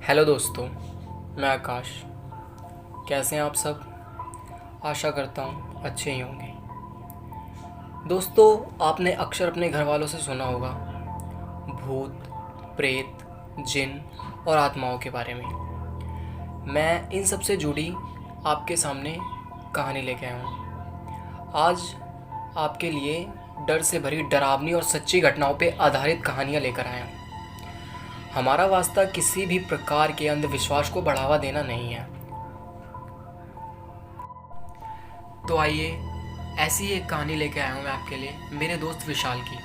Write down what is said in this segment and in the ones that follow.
Hello दोस्तों, मैं आकाश। कैसे हैं आप सब? आशा करता हूँ अच्छे ही होंगे। दोस्तों, आपने अक्सर अपने घर वालों से सुना होगा भूत, प्रेत, जिन और आत्माओं के बारे में। मैं इन सब से जुड़ी आपके सामने कहानी लेके आया हूँ। आज आपके लिए डर से भरी डरावनी और सच्ची घटनाओं पे आधारित कहानियाँ लेकर आया हूँ। हमारा वास्ता किसी भी प्रकार के अंधविश्वास को बढ़ावा देना नहीं है। तो आइए, ऐसी ही एक कहानी लेके आया हूँ मैं आपके लिए, मेरे दोस्त विशाल की,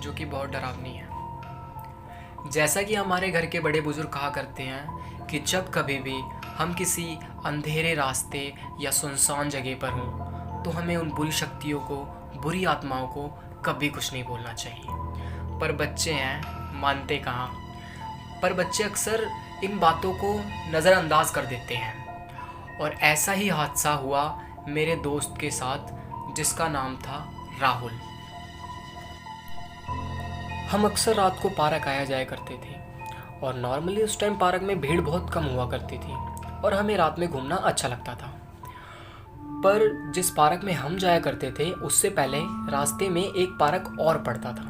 जो कि बहुत डरावनी है। जैसा कि हमारे घर के बड़े बुजुर्ग कहा करते हैं कि जब कभी भी हम किसी अंधेरे रास्ते या सुनसान जगह पर हों तो हमें उन बुरी शक्तियों को, बुरी आत्माओं को कभी कुछ नहीं बोलना चाहिए। पर बच्चे हैं, मानते कहाँ। पर बच्चे अक्सर इन बातों को नज़रअंदाज कर देते हैं। और ऐसा ही हादसा हुआ मेरे दोस्त के साथ, जिसका नाम था राहुल। हम अक्सर रात को पार्क आया जाया करते थे और नॉर्मली उस टाइम पार्क में भीड़ बहुत कम हुआ करती थी और हमें रात में घूमना अच्छा लगता था। पर जिस पार्क में हम जाया करते थे उससे पहले रास्ते में एक पार्क और पड़ता था,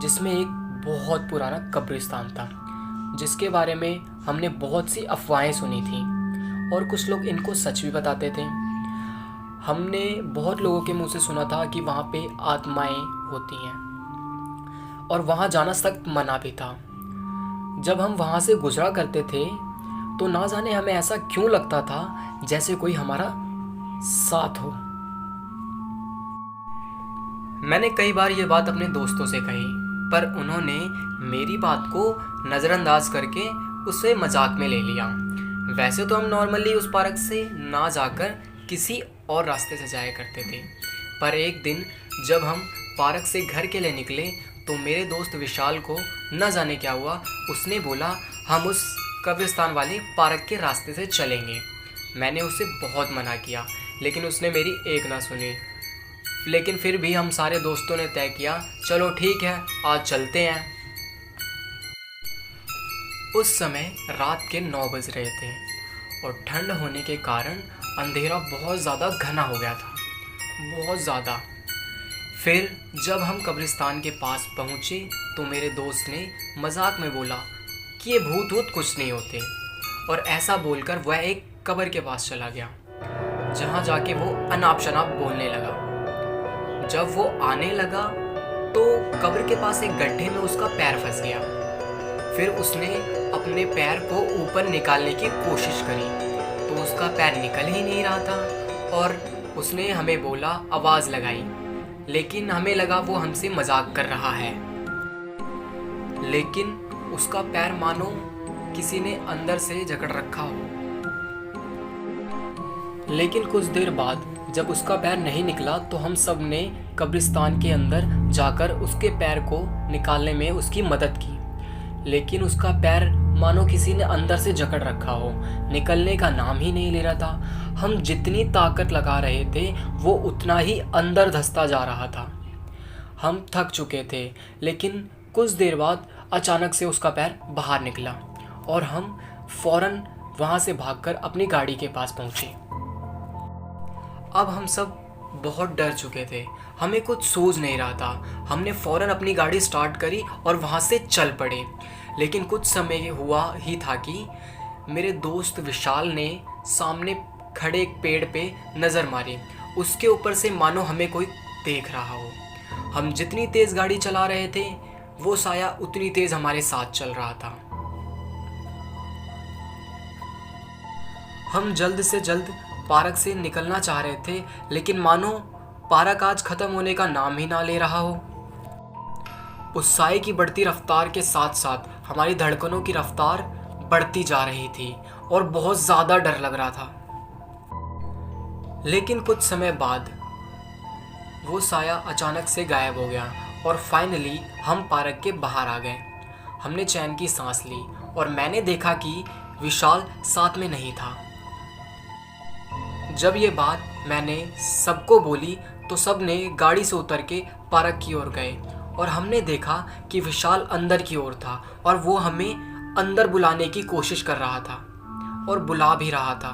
जिसमें एक बहुत पुराना कब्रिस्तान था, जिसके बारे में हमने बहुत सी अफवाहें सुनी थी और कुछ लोग इनको सच भी बताते थे। हमने बहुत लोगों के मुंह से सुना था कि वहाँ पे आत्माएं होती हैं और वहाँ जाना सख्त मना भी था। जब हम वहाँ से गुजरा करते थे तो ना जाने हमें ऐसा क्यों लगता था जैसे कोई हमारा साथ हो। मैंने कई बार ये बात अपने दोस्तों से कही, पर उन्होंने मेरी बात को नज़रअंदाज करके उसे मजाक में ले लिया। वैसे तो हम नॉर्मली उस पार्क से ना जाकर किसी और रास्ते से जाया करते थे, पर एक दिन जब हम पार्क से घर के लिए निकले तो मेरे दोस्त विशाल को न जाने क्या हुआ, उसने बोला हम उस कब्रिस्तान वाले पार्क के रास्ते से चलेंगे। मैंने उसे बहुत मना किया, लेकिन उसने मेरी एक ना सुनी। लेकिन फिर भी हम सारे दोस्तों ने तय किया, चलो ठीक है, आज चलते हैं। उस समय रात के 9 बज रहे थे और ठंड होने के कारण अंधेरा बहुत ज़्यादा घना हो गया था, बहुत ज़्यादा। फिर जब हम कब्रिस्तान के पास पहुँचे तो मेरे दोस्त ने मजाक में बोला कि ये भूत वूत कुछ नहीं होते, और ऐसा बोलकर वह एक कब्र के पास चला गया, जहाँ जाके वो अनाप शनाप बोलने लगा। जब वो आने लगा तो कब्र के पास एक गड्ढे में उसका पैर फंस गया। फिर उसने अपने पैर को ऊपर निकालने की कोशिश करी तो उसका पैर निकल ही नहीं रहा था, और उसने हमें बोला, आवाज़ लगाई, लेकिन हमें लगा वो हमसे मजाक कर रहा है। लेकिन उसका पैर मानो किसी ने अंदर से जकड़ रखा हो। लेकिन कुछ देर बाद जब उसका पैर नहीं निकला तो हम सब ने कब्रिस्तान के अंदर जाकर उसके पैर को निकालने में उसकी मदद की, लेकिन उसका पैर मानो किसी ने अंदर से जकड़ रखा हो, निकलने का नाम ही नहीं ले रहा था। हम जितनी ताकत लगा रहे थे वो उतना ही अंदर धंसता जा रहा था। हम थक चुके थे, लेकिन कुछ देर बाद अचानक से उसका पैर बाहर निकला और हम फौरन वहाँ से भागकर अपनी गाड़ी के पास पहुँचे। अब हम सब बहुत डर चुके थे, हमें कुछ सूझ नहीं रहा था। हमने फ़ौरन अपनी गाड़ी स्टार्ट करी और वहाँ से चल पड़े। लेकिन कुछ समय हुआ ही था कि मेरे दोस्त विशाल ने सामने खड़े एक पेड़ पे नज़र मारी। उसके ऊपर से मानो हमें कोई देख रहा हो। हम जितनी तेज़ गाड़ी चला रहे थे वो साया उतनी तेज़ हमारे साथ चल रहा था। हम जल्द से जल्द पार्क से निकलना चाह रहे थे, लेकिन मानो पार्क आज ख़त्म होने का नाम ही ना ले रहा हो। उस साए की बढ़ती रफ्तार के साथ साथ हमारी धड़कनों की रफ्तार बढ़ती जा रही थी और बहुत ज़्यादा डर लग रहा था। लेकिन कुछ समय बाद वो साया अचानक से गायब हो गया और फाइनली हम पार्क के बाहर आ गए। हमने चैन की सांस ली और मैंने देखा कि विशाल साथ में नहीं था। जब ये बात मैंने सबको बोली तो सब ने गाड़ी से उतर के पार्क की ओर गए और हमने देखा कि विशाल अंदर की ओर था और वो हमें अंदर बुलाने की कोशिश कर रहा था और बुला भी रहा था।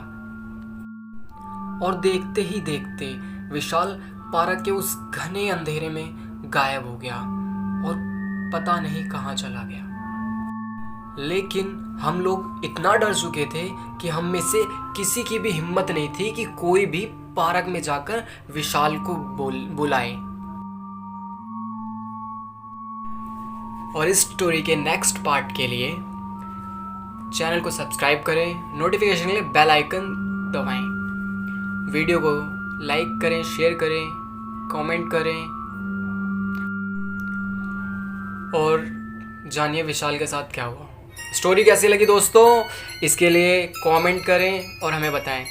और देखते ही देखते विशाल पार्क के उस घने अंधेरे में गायब हो गया और पता नहीं कहाँ चला गया। लेकिन हम लोग इतना डर चुके थे कि हम में से किसी की भी हिम्मत नहीं थी कि कोई भी पार्क में जाकर विशाल को बुलाए। और इस स्टोरी के नेक्स्ट पार्ट के लिए चैनल को सब्सक्राइब करें, नोटिफिकेशन के लिए बेल आइकन दबाएं, वीडियो को लाइक करें, शेयर करें, कमेंट करें और जानिए विशाल के साथ क्या हुआ। स्टोरी कैसी लगी दोस्तों, इसके लिए कमेंट करें और हमें बताएं।